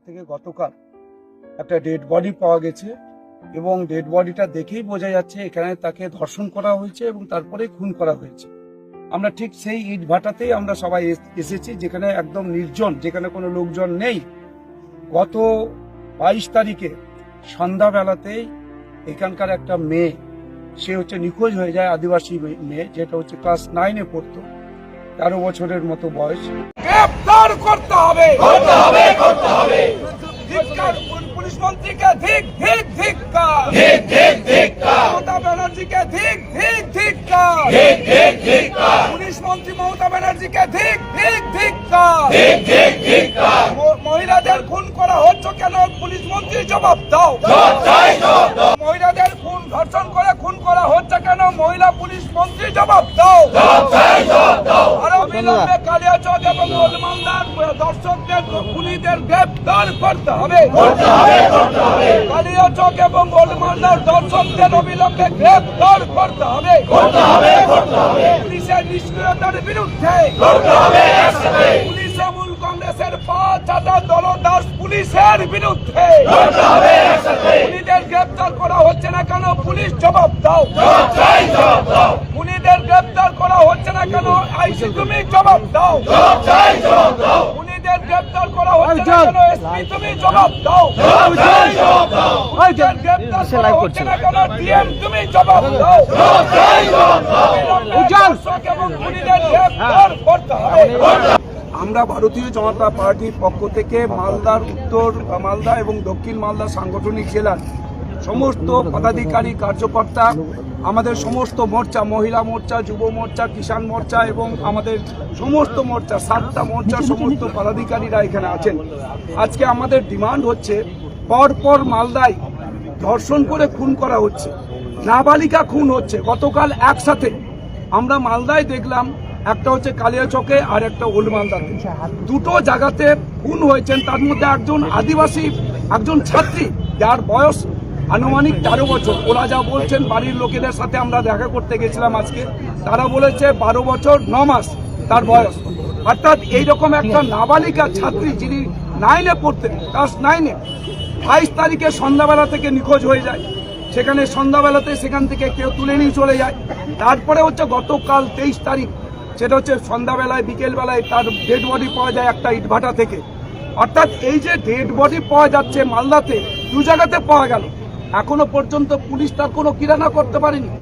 থেকে গতকাল একটা ডেড বডি পাওয়া গেছে এবং ডেড বডিটা দেখেই বোঝা যাচ্ছে এখানে তাকে ধর্ষণ করা হয়েছে এবং তারপরে খুন করা হয়েছে। আমরা ঠিক সেই ইট ভাটাতেই আমরা সবাই এসেছি, যেখানে একদম নির্জন, যেখানে কোনো লোকজন নেই। গত 22 তারিখে সন্ধ্যাবেলাতেই এখানকার একটা মেয়ে, সে হচ্ছে নিখোঁজ হয়ে যায়, আদিবাসী মেয়ে, যেটা হচ্ছে ক্লাস 9-এ পড়তো, 13 বছরের মতো বয়স। গ্রেফতার করতে হবে, করতে হবে, করতে হবে। পুলিশ মন্ত্রীকে ধিক ধিক ধিক্কার, ধিক ধিক ধিক্কার। মমতা ব্যানার্জিকে ধিক ধিক ধিক্কার, ধিক ধিক ধিক্কার। পুলিশ মন্ত্রী মমতা ব্যানার্জিকে ধিক ধিক ধিক্কার, ধিক ধিক ধিক্কার। মহিলাদের খুন করা হচ্ছে কেন? পুলিশ মন্ত্রী জবাব দাও, জবাব চাই, জবাব দাও। মহিলাদের খুন, ধর্ষণ করে খুন করা হচ্ছে কেন? মহিলা পুলিশ মন্ত্রী জবাব দাও, জবাব চাই, জবাব দাও। আর অবিলম্বে কালিয়াচক এবং ওলমালদার দর্শকদের, খুনিদের গ্রেফতার করতে হবে, করতে হবে, করতে হবে। কালিয়াচক এবং ওলমালদার দর্শকদের অবিলম্বে গ্রেফতার করতে হবে, করতে হবে, করতে হবে। পুলিশের নিষ্ক্রিয়তার বিরুদ্ধে করতে হবে একসাথে। পুলিশ তৃণমূল কংগ্রেসের 5,000 দলদাস পুলিশের বিরুদ্ধে করতে হবে একসাথে। খুনিদের গ্রেফতার করা হচ্ছে না কেন? পুলিশ জবাব দাও, জবাব চাই, জবাব দাও। খুনিদের গ্রেফতার করা হচ্ছে না কেন? আইসি তুমি জবাব দাও, জবাব চাই, জবাব দাও। খুনিদের গ্রেফতার করা হচ্ছে না কেন? এসপি তুমি জবাব দাও, জবাব চাই, জবাব দাও। খুনিদের গ্রেফতার করা হচ্ছে না কেন? ডিএম তুমি জবাব দাও, জবাব চাই, জবাব দাও। দর্শক এবং খুনিদের গ্রেফতার করতে হবে। আমরা ভারতীয় জনতা পার্টির পক্ষ থেকে মালদার উত্তর মালদা এবং দক্ষিণ মালদা সাংগঠনিক জেলার সমস্ত পদাধিকারী, কার্যকর্তা, আমাদের সমস্ত মোর্চা, মহিলা মোর্চা, যুব মোর্চা, কিষাণ মোর্চা এবং আমাদের সমস্ত মোর্চা, 7টা মোর্চার সমস্ত পদাধিকারীরা এখানে আছেন। আজকে আমাদের ডিমান্ড হচ্ছে, পরপর মালদায় ধর্ষণ করে খুন করা হচ্ছে, নাবালিকা খুন হচ্ছে। গতকাল একসাথে আমরা মালদায় দেখলাম, একটা হচ্ছে কালিয়াচকে আর একটা ওলমালদাতে, দুটো জায়গাতে খুন হয়েছেন। তার মধ্যে একজন আদিবাসী, একজন ছাত্রী, যার বয়স আনুমানিক 13 বছর। ওরা যা বলছেন, বাড়ির লোকেদের সাথে আমরা দেখা করতে গেছিলাম আজকে, তারা বলেছে 12 বছর 9 মাস তার বয়স। অর্থাৎ এইরকম একটা নাবালিকা ছাত্রী, যিনি 9-এ পড়তেন, ক্লাস 9-এ, 22 তারিখে সন্ধ্যাবেলা থেকে নিখোঁজ হয়ে যায়। সেখানে সন্ধ্যাবেলাতে সেখান থেকে কেউ তুলে নিয়ে চলে যায়। তারপরে হচ্ছে গতকাল 23 তারিখ, সেটা হচ্ছে সন্ধ্যাবেলায়, বিকেলবেলায় তার ডেড বডি পাওয়া যায় একটা ইটভাটা থেকে। অর্থাৎ এই যে ডেড বডি পাওয়া যাচ্ছে মালদাতে, 2 জায়গাতে পাওয়া গেল, এখনো পর্যন্ত পুলিশ তার কোনো কিরানা করতে পারেনি।